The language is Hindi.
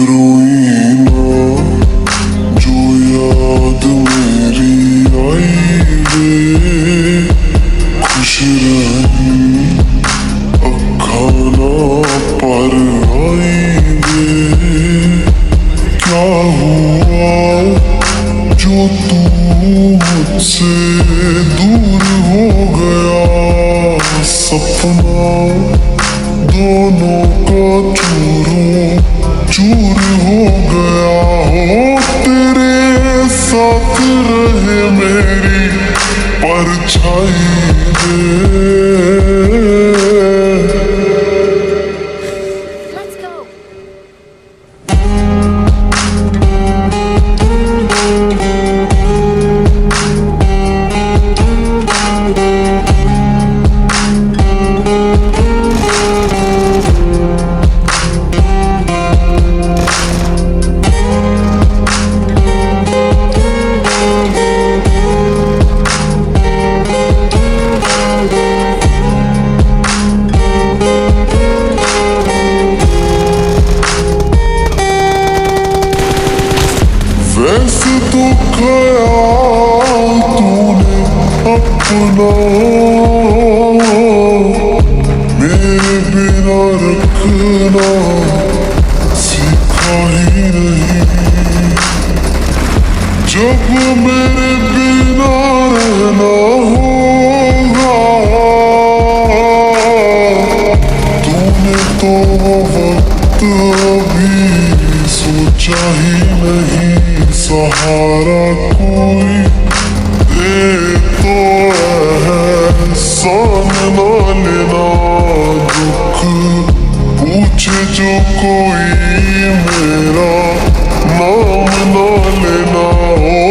रोई ना जो याद मेरी आई वे खुश रही अखा ना पर आई वे क्या हुआ जो तू मुझसे दूर हो गया सपना दोनों का चूर हो गया हो तेरे साथ रहे मेरी परछाई Let's go. वैसे तो ख्याल तूने अपना मेरे बिना रखना सीखा ही नहीं जब मेरे बिना रहना होगा तूने तो वक्त अभी सोचा ही नहीं सहारा कोई दे तो एहसान ना लेना दुख पूछे जो कोई मेरा नाम ना लेना हो